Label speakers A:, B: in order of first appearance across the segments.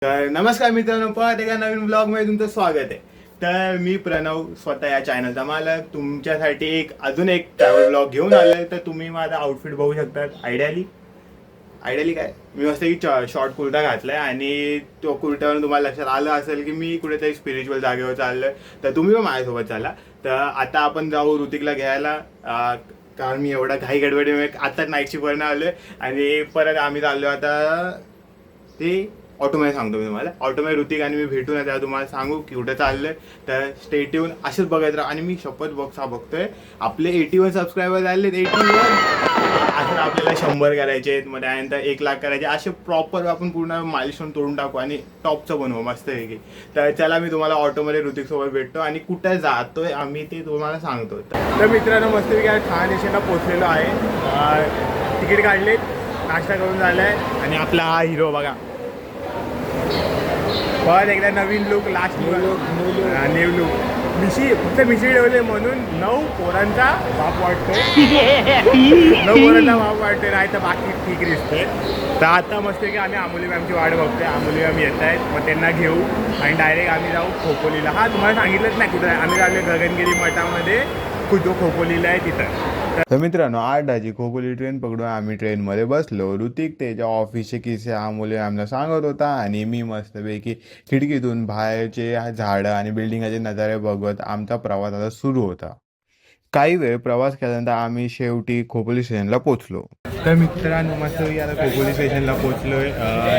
A: तर नमस्कार मित्रांनो, परत एका नवीन ब्लॉगमध्ये तुमचं स्वागत आहे. तर मी प्रणव, स्वतः या चॅनलचा मालक, तुमच्यासाठी अजून एक ट्रॅव्हल ब्लॉग घेऊन आलोय. तर तुम्ही माझा आउटफिट बघू शकता. आयडियली काय, मी मस्त एक शॉर्ट कुर्ता घातलाय आणि तो कुर्त्यावरून तुम्हाला लक्षात आलं असेल की मी कुठेतरी स्पिरिच्युअल जागेवर चाललोय. तर तुम्ही पण माझ्यासोबत चाला. तर आता आपण जाऊ ऋतिकला घ्यायला, कारण मी एवढा घाई गडबडी आत्ताच नाईट शिफ्टवरनं आलोय आणि परत आम्ही चाललो आता ते ऑटोमध्ये सांगतो मी तुम्हाला. ऑटोमध्ये ऋतिक आणि मी भेटून तेव्हा तुम्हाला सांगू की कुठे चाललंय. तर स्टेट येऊन असंच बघायचं राहा. आणि मी शपथ बघतोय आपले 81 सबस्क्रायबर झाले. 81 असं आपल्याला 100 करायचे आहेत, मग त्यानंतर 1 लाख करायचे. असे प्रॉपर आपण पूर्ण माइलस्टोन तोडून टाकू आणि टॉपचं बनवू मस्त आहे की. तर चला मी तुम्हाला ऑटोमध्ये ऋतिकसोबत भेटतो आणि कुठे जातोय आम्ही ते तुम्हाला सांगतो. तर मित्रांनो, मस्त मी काय ठाणे स्टेशनला पोचलेलो आहे. तिकीट काढलेत, नाश्ता करून झालाय आणि आपला हा हिरो बघा. परत एकदा नवीन लुक, लास्ट न्यू लुक. फक्त मिशी ठेवले म्हणून 9 पोरांचा बाप वाटतोय. 9 पोरांचा बाप वाटतोय, नाही तर बाकी ठीक दिसतोय. तर आता मस्त की आम्ही आमोली मॅमची वाट बघतोय. आमोली मॅम येत आहेत, मग त्यांना घेऊ आणि डायरेक्ट आम्ही जाऊ खोपोलीला. हा तुम्हाला सांगितलंच नाही कुठं आम्ही जाऊ. गगनगिरी मठामध्ये जो खोपोलीला आहे तिथं. तर मित्रांनो, 8 खोपोली ट्रेन पकडून आम्ही ट्रेनमध्ये बसलो. ऋतिक त्याच्या ऑफिसचे किस्से आमोले आम्हाला सांगत होता आणि मी मस्तपैकी खिडकीतून बाहेरचे झाडं आणि बिल्डिंगाचे नजारे बघत आमचा प्रवास आता सुरू होता. काही वेळ प्रवास केल्यानंतर आम्ही शेवटी खोपोली स्टेशनला पोचलो. तर मित्रांनो, मस्त आता खोपोली स्टेशनला पोचलोय.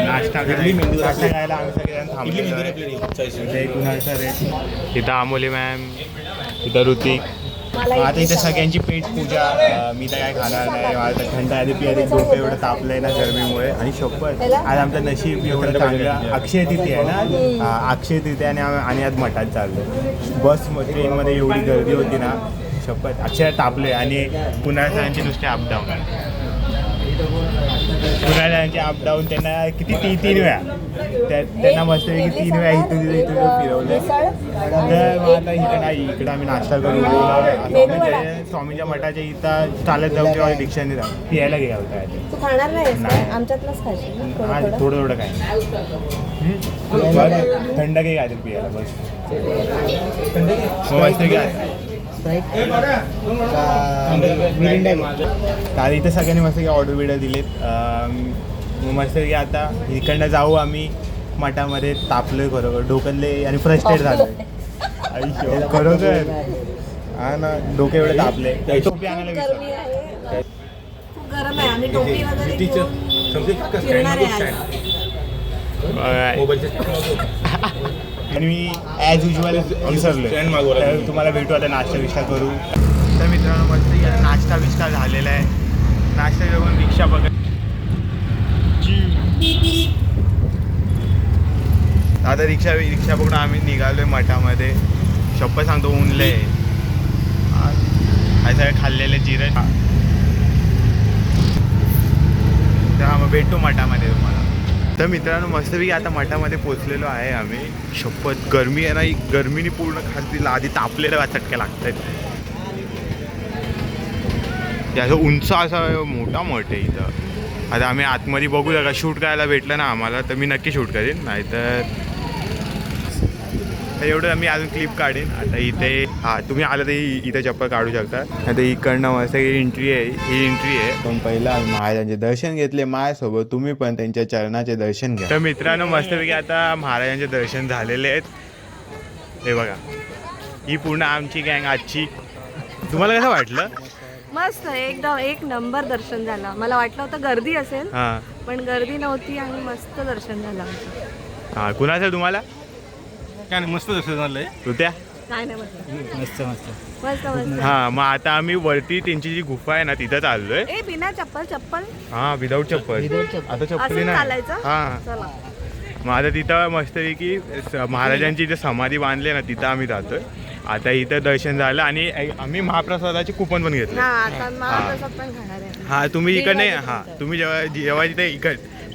A: नाश्ता खायला आम्ही सगळेजण थांबलो. इथं आमोली मॅम, इथं ऋतिक. आता इथे सगळ्यांची पेट पूजा. मी तर काय खाणार नाही. माझं थंड आधी पियारी डोकं एवढं तापलंय ना गरमीमुळे. आणि शपथ आज आमचं नशीब एवढं चांगलं. अक्षय तिथी आहे ना, अक्षय तिथी आणि आज मठात चाललो. बस ट्रेनमध्ये एवढी गर्दी होती ना, शपथ अक्षय तापले. आणि पुन्हा सगळ्यांची नुसते अपडाऊन त्यांना किती 3 वेळा त्यांना मस्त की 3 वेळा इथून फिरवलं. तर मग आता इकडं आम्ही नाश्ता करू. स्वामीच्या मठाच्या इथं चालत जाऊ किंवा रिक्षाने जाऊ. पियायला गेला होता.
B: तू खाणार नाही आमच्यातलंच
A: थोडं थोडं काय थंड काही काय पियायला बस. मस्त काल इथं सगळ्यांनी मस्त ऑर्डर बिर्डर दिलेत. मस्त की आता इकडनं जाऊ आम्ही मठामध्ये. तापलोय खरोखर, डोकनले आणि फ्रस्ट्रेट झालोय. खरोखर हा ना, डोके एवढे तापले. टोपी आणायला विसरलो.
B: गरम आहे. आम्ही टोपी वगैरे
A: आणि मी ॲज युजल विसरलो. तर तुम्हाला भेटू आता नाश्ता विष्टा करू. तर मित्रांनो, मस्त नाश्ता विष्टा झालेला आहे. नाश्ता करून रिक्षा बघत आता रिक्षा पकडून आम्ही निघालोय मठामध्ये. शप्पथ सांगतो, ऊनले हे सगळे खाल्लेले जिरं. तर मग भेटू मठामध्ये तुम्हाला. तर मित्रांनो, मस्तपैकी आता मठामध्ये पोचलेलो आहे आम्ही. शपथ गरमी आहे ना, गरमीने पूर्ण खास आधी तापलेल्या चटक्या लागत आहेत. असं उंच असा मोठा मठ आहे इथं. आता आम्ही आतमध्ये बघू का शूट करायला भेटलं ना आम्हाला तर मी नक्की शूट करेन. नाहीतर एवढं मी अजून क्लिप काढेन. आता इथे तुम्ही आलं तर इथं चप्पल काढू शकता. आता इकडनं मस्त एंट्री आहे. ही एंट्री आहे. पण पहिला महाराजांचे दर्शन घेतले माझ्यासोबत. तुम्ही पण त्यांच्या चरणाचे दर्शन घ्या. तर मित्रांनो, मस्तपैकी आता महाराजांचे दर्शन झालेले आहेत. हे बघा, ही पूर्ण आमची गँग आजची. तुम्हाला कसं वाटलं?
B: मस्त, एकदम एक नंबर दर्शन झालं. मला वाटलं होतं गर्दी असेल, पण गर्दी नव्हती आणि मस्त दर्शन झालं आमचं.
A: हां, कुणाचं तुम्हाला?
C: काय नाही, मस्त दर्शन झालंय.
A: तू त्या
B: काय नाही मस्त
C: मस्त मस्त
B: मस्त मस्त.
A: हा, मग आता आम्ही वरती त्यांची जी गुफा आहे ना तिथं चाललोय.
B: ए बिना चप्पल
A: हा, विदाऊट चप्पल. आता चप्पल नाही. हा,
B: चला.
A: मग आता तिथं मस्तपैकी महाराजांची जे समाधी बांधली ना तिथं आम्ही जातोय. आता इथं दर्शन झालं आणि आम्ही महाप्रसादाची कुपन पण घेतली.
B: हा, आता महाप्रसाद पण खाणार आहे.
A: हा, तुम्ही इकडे. हा, तुम्ही जेव्हा तिथे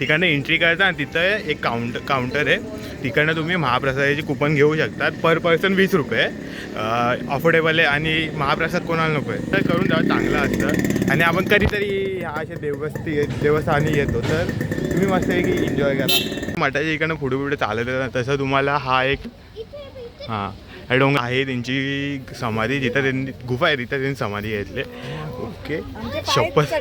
A: तिकडनं एंट्री करता आणि तिथं एक काउंटर आहे. तिकडनं तुम्ही महाप्रसादाची कुपन घेऊ शकतात. पर पर्सन 20 रुपये अफोर्डेबल आहे. आणि महाप्रसाद कोणाला नको आहे तर करून द्यावं, चांगलं असतं. आणि आपण कधीतरी ह्या अशा देवस्थानी येतो तर तुम्ही मस्त आहे की एन्जॉय करा. मठाच्या इकडनं पुढे चालत येतात. तसं तुम्हाला हा एक हा डोंगर आहे त्यांची समाधी, जिथं त्यांनी गुफा आहे तिथं त्यांनी समाधी घेतली. ओके शपथ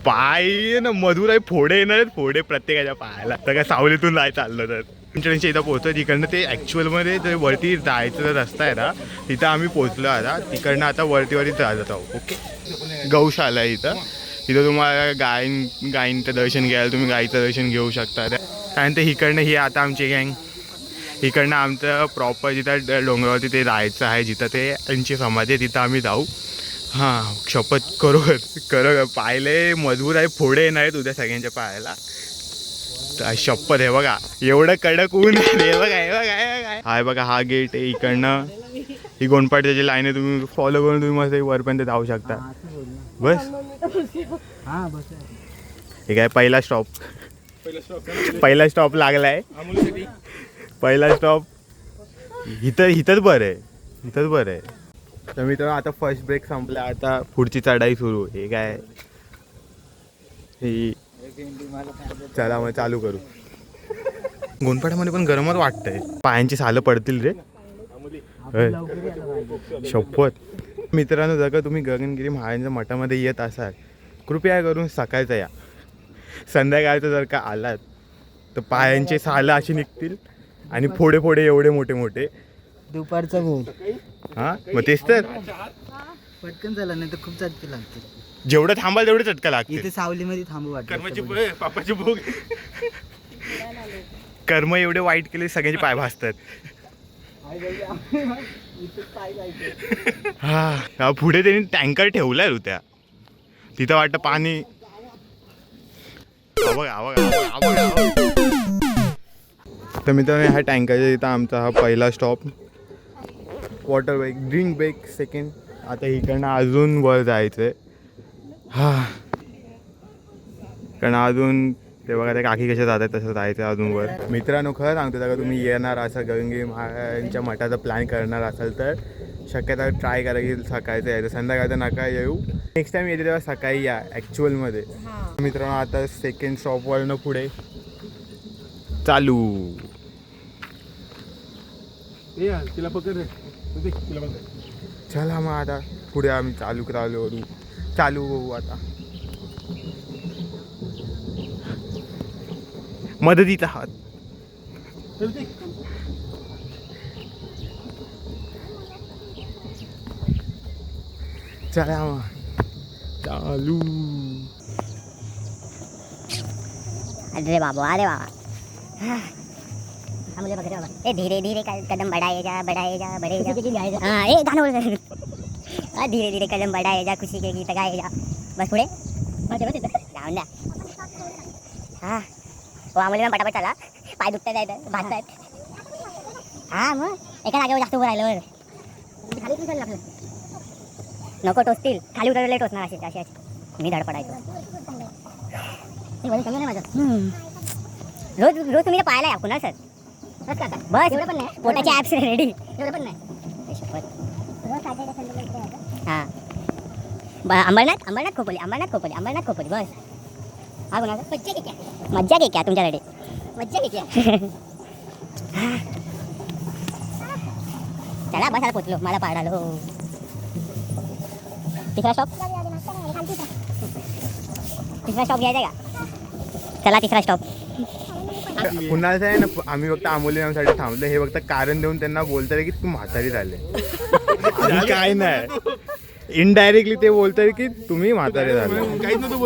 A: पाय ना मधुर आहे, फोडे येणार आहेत, फोडे प्रत्येकाच्या पायाला. तर काय सावलीतून जायचं चाललं तर इंटरनेटच्या इथं पोहोचतो. तिकडनं ते ॲक्च्युअलमध्ये जे वरती जायचं जो रस्ता आहे ना तिथं आम्ही पोहोचलो आता. तिकडनं आता वरती जात आहोत. ओके गौशाला आहे इथं. तिथं तुम्हाला गायींचं दर्शन घ्यायला तुम्ही गायीचं दर्शन घेऊ शकता. त्यानंतर इकडनं ही आता आमची गँग, इकडनं आमचं प्रॉपर जिथं डोंगरावरती ते जायचं आहे जिथं ते त्यांची समाधी आहे तिथं आम्ही जाऊ. हां शपथ करो पायले मजबूत आहे, फोडे नाही आहेत उद्या सगळ्यांच्या पायाला. शपथ आहे बघा, एवढं कडक ऊन आहे बघा. हाय बघा हा गेट आहे. इकडनं ही गोंडपाट्याची लाईन आहे, तुम्ही फॉलो करून तुम्ही मस्त वरपर्यंत जाऊ शकता. बस हे काय पहिला स्टॉप लागलाय. पहिला स्टॉप इथंच बरं आहे. तर मी तर आता फर्स्ट ब्रेक संपला, आता पुढची चढाई सुरू. हे काय ही चला मग चालू करू. गोंडपाड्यामध्ये पण गरमच वाटतंय, पायांची सालं पडतील रे शपथ. मित्रांनो जर का तुम्ही गगनगिरी महाराजांच्या मठामध्ये येत असाल कृपया करून सकाळचं या. संध्याकाळचं जर का आलात तर पायांचे सालं अशी निघतील आणि फोडे एवढे मोठे.
D: दुपारचं भोग
A: हां मग तेच तर
D: पटकन झालं नाही तर खूप चटके लागते.
A: जेवढं थांबाल तेवढे चटका लागते.
D: इथे सावलीमध्ये थांबू वाटतं.
A: पापाची भोग कर्म एवढे वाईट केले सगळ्यांचे पाय भासतात. हा पुढे त्यांनी टँकर ठेवलाय होत्या तिथं वाटतं पाणी. तर मित्रांनो ह्या टँकरच्या इथं आमचा हा पहिला stop. Water break, drink break second. आता इकडनं अजून वर जायचं आहे. कारण अजून ते बघा त्या काकी कशा जातात तसं जायचं अजून वर. मित्रांनो खरं सांगतो का तुम्ही येणार असं गगनगिरी महाराजांच्या मठाचा प्लॅन करणार असाल तर शक्यता ट्राय करा की सकाळचं यायचं, संध्याकाळचं नका येऊ. नेक्स्ट टाइम येते तेव्हा सकाळी या ॲक्च्युअलमध्ये. मित्रांनो आता सेकंड स्टॉपवरनं पुढे चालू.
C: तिला पकड
A: चला मग आता पुढे आम्ही चालू होऊ आता. मदतीचा हात. चला मग चालू.
E: अरे बाबा मुझे पकड़े बाबा. ए धीरे धीरे कदम बढ़ाए जा हाँ ए गाना बोल. धीरे धीरे कदम बढ़ाए जा, खुशी के गीत गाए जा. बस पुढे जाऊन द्या. हां हो आम्हाला पटापट चला, पाय दुखतात आहेत भाजतात. हां मग एका जागेवर जास्त उभं राहिलं खाली उचल आपलं नको टोचतील. खाली उतरले टोचणार अशी मी धड पडायचो. कमी नाही माझं. रोज तुम्ही पाहायला या कुणाल सर बस का बस एवढं पण नाही. पोटाचे ॲप्स रेडी एवढं पण नाही. हां अंबरनाथ खोपोली बस. हा कुणाल मज्जा घे क्या तुमच्याकडे मज्जा घे क्या. चला बस आता पोचलो, मला पाडालो. तिसरा स्टॉप घ्यायचा का. चला तिसरा स्टॉप.
A: पुन्हा आहे ना आम्ही फक्त आंबोलीसाठी थांबलो. हे फक्त कारण देऊन त्यांना बोलतात की तू म्हातारी झाले. काय नाही इनडायरेक्टली ते बोलतात की तुम्ही म्हातारे झाले.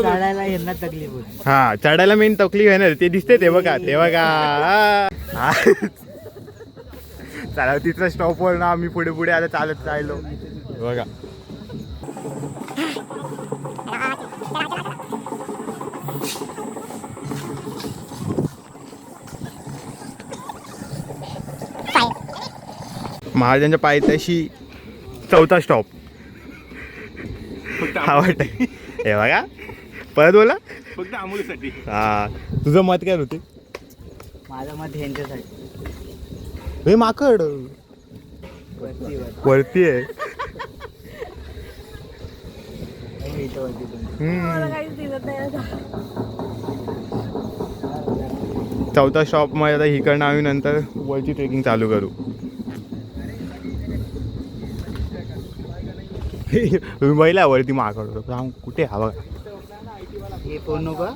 D: चढायला यांना तकलीफ होती.
A: हा चढायला मेन तकलीफ आहे ना ते दिसते ते बघा. चला तिसऱ्या स्टॉपवर ना आम्ही पुढे आता चालत राहिलो बघा. महाराजांच्या पायथ्याशी चौथा स्टॉप हा वाटत. हे बघा परत बोला.
C: फक्त आमोलीसाठी.
A: हा तुझं मत काय होते?
D: माझं मत ह्यांच्यासाठी.
A: हे माकड
D: वरती
A: वरती आहे.
D: इथं वरती पण.
B: मला काहीच दिसत नाही आता.
A: चौथा शॉप मध्ये आता इकडनं आम्ही नंतर वरची ट्रेकिंग चालू करू. महिला वरती माकड होतो. राम कुठे हा बघा.
D: हे फोन नको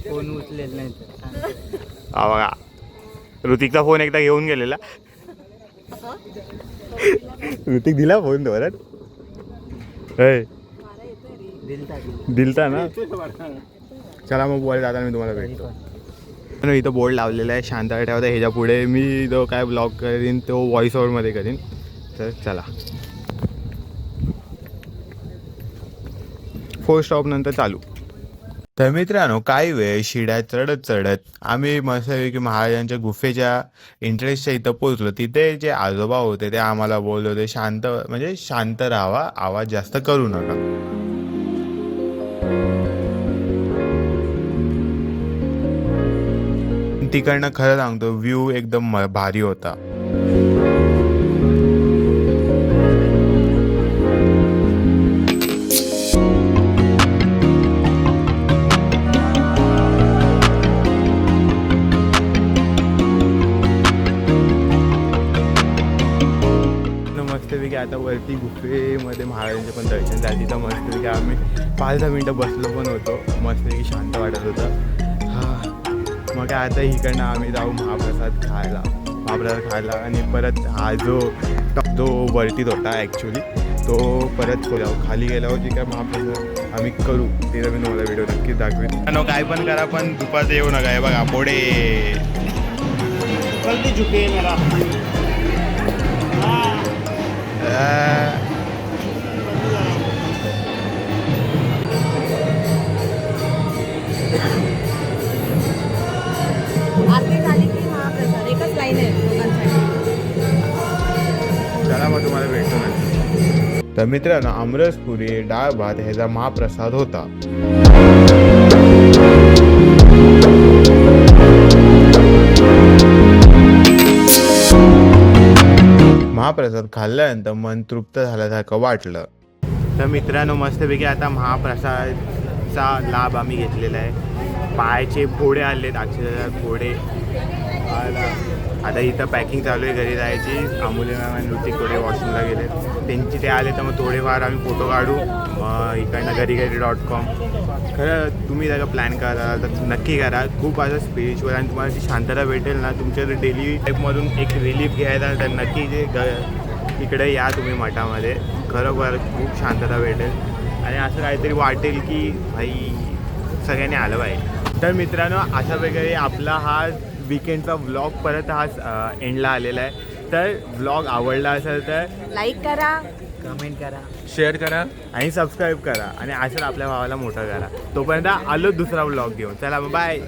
D: फोन उचलेल नाही तर.
A: हा बघा ऋतिकचा फोन एकदा घेऊन गेलेला. ऋतिक दिला फोन परत. दिलता ना. चला मग बोल दादा मी तुम्हाला भेटतो. इथं बोर्ड लावलेला आहे शांतता ठेवता. ह्याच्या पुढे मी जो काय ब्लॉग करीन तो व्हॉइस ओव्हरमध्ये करीन. तर चला 4 स्टॉप नंतर चालू. तर मित्रांनो काही वेळ शिड्या चढत आम्ही मस्तपैकी महाराजांच्या गुफेच्या एंट्रन्सच्या इथं पोहोचलो. तिथे जे आजोबा होते ते आम्हाला बोलले होते शांत राहावा, आवाज जास्त करू नका. तिकडनं खरं सांगतो व्ह्यू एकदम भारी होता. मस्तपैकी आता वरती गुफेमध्ये महाराजांचे पण दर्शन झाले. तिथं मस्तपैकी आम्ही 5-10 मिनटं बसलो पण होतो. मस्तपैकी शांत वाटत होतं. मग आता इकडनं आम्ही जाऊ महाप्रसाद खायला आणि परत हा जो वरतीत होता ॲक्च्युली तो परत जाऊ. खाली गेल्यावर जे काय महाप्रसाद आम्ही करू ते मी तुम्हाला व्हिडिओ नक्कीच दाखवेन. काय पण करा पण दुपारचं येऊ नका. हे बघा पुढे झुके मला.
B: आरती झाली की महाप्रसाद एकच लाईन आहे लोकांसाठी.
A: चला मग तुम्हाला भेटतो ना. तर मित्रांनो आमरसपुरी डाळ भात ह्याचा महाप्रसाद होता. महाप्रसाद खाल्ल्यानंतर मन तृप्त झाल्यासारखं वाटलं. तर मित्रांनो मस्तपैकी आता महाप्रसादचा लाभ आम्ही घेतलेला आहे. पायाचे फोडे आलेत अक्षरशः फोडे. आता इथं पॅकिंग चालू आहे घरी जायची. आमोली मॅम आणि ऋतिक थोडे वॉशरूमला गेले. त्यांची ते आले तर मग थोडेफार आम्ही फोटो काढू. मग इकडनं घरी.com. खरं तुम्ही त्याचा प्लॅन करा तर नक्की करा. खूप असं स्पिरिच्युअल आणि तुम्हाला जी शांतता भेटेल ना तुमच्या डेली लाईफमधून एक रिलीफ घ्यायला तर नक्की जे इकडे या तुम्ही मठामध्ये. खरोखर खूप शांतता भेटेल आणि असं काहीतरी वाटेल की भाई सगळ्यांनी आलं पाहिजे. तर मित्रांनो अशा प्रकारे आपला हा वीकेंडचा व्लॉग परत हा एंडला आलेला आहे. तर व्लॉग आवडला असेल तर
B: लाईक करा,
D: कमेंट करा,
C: शेअर करा
A: आणि सबस्क्राईब करा आणि असं आपल्या भावाला मोठं करा. तोपर्यंत आलो दुसरा व्लॉग घेऊन. चला बाय.
B: बाय.